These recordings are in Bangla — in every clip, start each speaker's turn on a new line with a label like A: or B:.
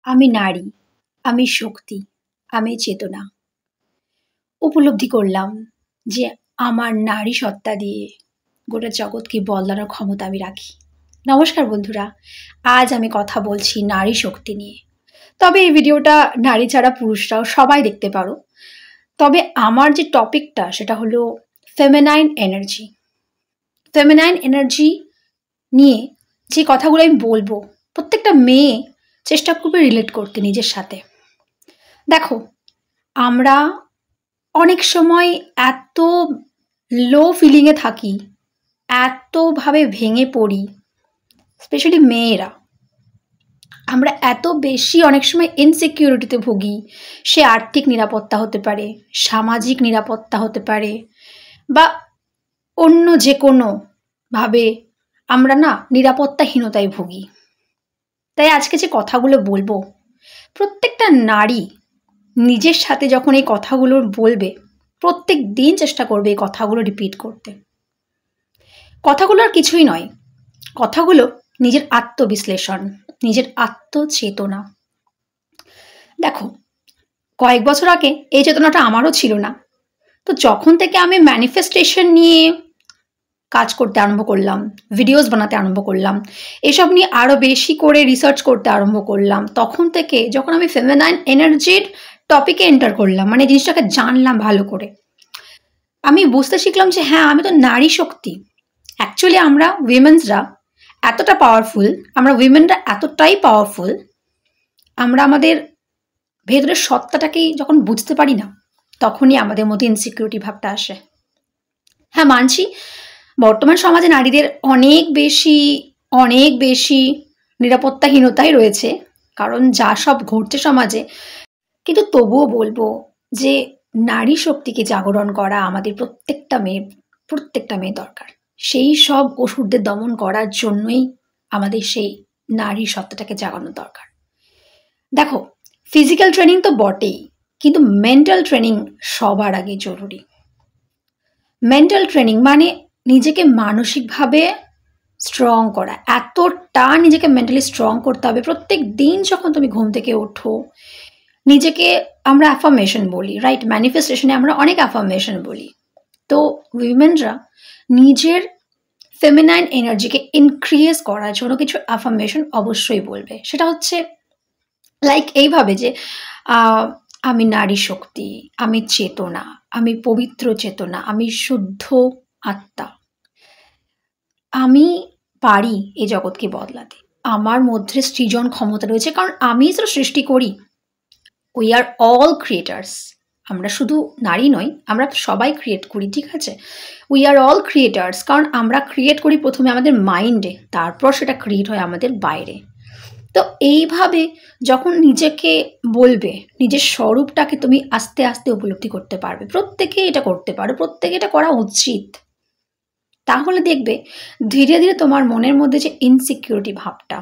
A: আমি নারী, আমি শক্তি, আমি চেতনা। উপলব্ধি করলাম যে আমার নারী সত্তা দিয়ে গোটা জগৎকে বদলানোর ক্ষমতা আমি রাখি। নমস্কার বন্ধুরা, আজ আমি কথা বলছি নারী শক্তি নিয়ে। তবে এই ভিডিওটা নারী ছাড়া পুরুষরাও সবাই দেখতে পারো। তবে আমার যে টপিকটা সেটা হলো ফেমিনাইন এনার্জি। ফেমিনাইন এনার্জি নিয়ে যে কথাগুলো আমি বলবো, প্রত্যেকটা মেয়ে চেষ্টা করবে রিলেট করতে নিজের সাথে। দেখো, আমরা অনেক সময় এত লো ফিলিংয়ে থাকি, এতভাবে ভেঙে পড়ি, স্পেশালি মেয়েরা। আমরা এত বেশি অনেক সময় ইনসিকিউরিটিতে ভুগি। সে আর্থিক নিরাপত্তা হতে পারে, সামাজিক নিরাপত্তা হতে পারে, বা অন্য যে কোনোভাবে আমরা নিরাপত্তাহীনতায় ভুগি। তাই আজকে যে কথাগুলো বলবো, প্রত্যেকটা নারী নিজের সাথে যখন এই কথাগুলো বলবে, প্রত্যেক দিন চেষ্টা করবে এই কথাগুলো রিপিট করতে। কথাগুলো আর কিছুই নয়, কথাগুলো নিজের আত্মবিশ্লেষণ, নিজের আত্মচেতনা। দেখো, কয়েক বছর আগে এই চেতনাটা আমারও ছিল না। তো যখন থেকে আমি ম্যানিফেস্টেশন নিয়ে কাজ করতে আরম্ভ করলাম, ভিডিওস বানাতে আরম্ভ করলাম, এসব নিয়ে আরও বেশি করে রিসার্চ করতে আরম্ভ করলাম, তখন থেকে যখন আমি ফেমিনাইন এনার্জির টপিকে এন্টার করলাম, মানে জিনিসটাকে জানলাম ভালো করে, আমি বুঝতে শিখলাম যে হ্যাঁ, আমি তো নারী শক্তি। অ্যাকচুয়ালি আমরা উইমেন্সরা এতটা পাওয়ারফুল, আমরা উইমেনরা এতটাই পাওয়ারফুল, আমরা আমাদের ভেতরের সত্তাটাকেই যখন বুঝতে পারি না, তখনই আমাদের মধ্যে ইনসিকিউরিটি ভাবটা আসে। হ্যাঁ, মানছি বর্তমান সমাজে নারীদের অনেক বেশি নিরাপত্তাহীনতাই রয়েছে, কারণ যা সব ঘটছে সমাজে। কিন্তু তবুও বলবো যে নারী শক্তিকে জাগরণ করা আমাদের প্রত্যেকটা মেয়ে দরকার। সেই সব অসুরদের দমন করার জন্যই আমাদের সেই নারী সত্তাটাকে জাগানো দরকার। দেখো, ফিজিক্যাল ট্রেনিং তো বটেই, কিন্তু মেন্টাল ট্রেনিং সবার আগে জরুরি। মেন্টাল ট্রেনিং মানে নিজেকে মানসিকভাবে স্ট্রং করা, এতটা নিজেকে মেন্টালি স্ট্রং করতে হবে। প্রত্যেক দিন যখন তুমি ঘুম থেকে ওঠো, নিজেকে আমরা অ্যাফার্মেশন বলি, রাইট? ম্যানিফেস্টেশনে আমরা অনেক অ্যাফার্মেশন বলি। তো উইমেনরা নিজের ফেমিনাইন এনার্জিকে ইনক্রিজ করার জন্য কিছু অ্যাফার্মেশন অবশ্যই বলবে। সেটা হচ্ছে লাইক এইভাবে যে আমি নারী শক্তি, আমি চেতনা, আমি পবিত্র চেতনা, আমি শুদ্ধ আত্মা, আমি পারি এই জগৎকে বদলাতে, আমার মধ্যে সৃজন ক্ষমতা রয়েছে, কারণ আমি তো সৃষ্টি করি। We are all creators. আমরা শুধু নারী নই, আমরা সবাই ক্রিয়েট করি, ঠিক আছে? উই আর অল ক্রিয়েটার্স, কারণ আমরা ক্রিয়েট করি প্রথমে আমাদের মাইন্ডে, তারপর সেটা ক্রিয়েট হয় আমাদের বাইরে। তো এইভাবে যখন নিজেকে বলবে, নিজের স্বরূপটাকে তুমি আস্তে আস্তে উপলব্ধি করতে পারবে। প্রত্যেকে এটা করতে পারো, প্রত্যেকে এটা করা উচিত। তাহলে দেখবে ধীরে ধীরে তোমার মনের মধ্যে যে ইনসিকিউরিটি ভাবটা,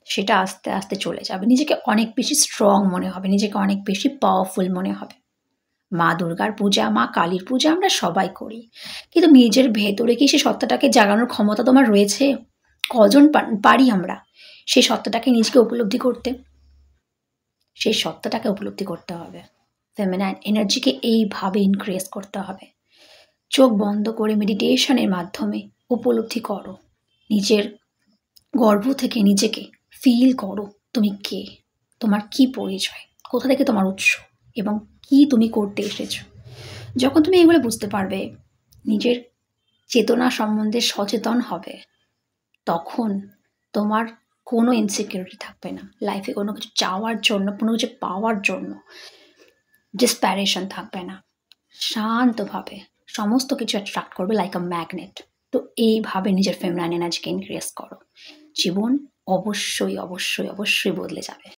A: সেটা আস্তে আস্তে চলে যাবে। নিজেকে অনেক বেশি স্ট্রং মনে হবে, নিজেকে অনেক বেশি পাওয়ারফুল মনে হবে। মা দুর্গার পূজা, মা কালীর পূজা আমরা সবাই করি, কিন্তু নিজের ভেতরে কি সেই সত্তাটাকে জাগানোর ক্ষমতা তোমার রয়েছে? কজন পারি আমরা সেই সত্তাটাকে নিজেকে উপলব্ধি করতে? সেই সত্তাটাকে উপলব্ধি করতে হবে, ফেমিনাইন এনার্জিকে এইভাবে ইনক্রিজ করতে হবে। চোখ বন্ধ করে মেডিটেশনের মাধ্যমে উপলব্ধি করো, নিজের গর্ভ থেকে নিজেকে ফিল করো তুমি কে, তোমার কি পরিচয়, কোথা থেকে তোমার উৎস, এবং কি তুমি করতে এসেছো। যখন তুমি এগুলো বুঝতে পারবে, নিজের চেতনা সম্বন্ধে সচেতন হবে, তখন তোমার কোনো ইনসিকিউরিটি থাকবে না। লাইফে কোনো কিছু চাওয়ার জন্য, কোনো কিছু পাওয়ার জন্য ডিসপ্যারেশন থাকবে না। শান্তভাবে সমস্ত কিছু অ্যাট্রাক্ট করবে লাইক আ ম্যাগনেট। তো এইভাবে নিজের ফেমিনাইন এনার্জিকে ইনক্রিজ করো, জীবন অবশ্যই অবশ্যই অবশ্যই বদলে যাবে।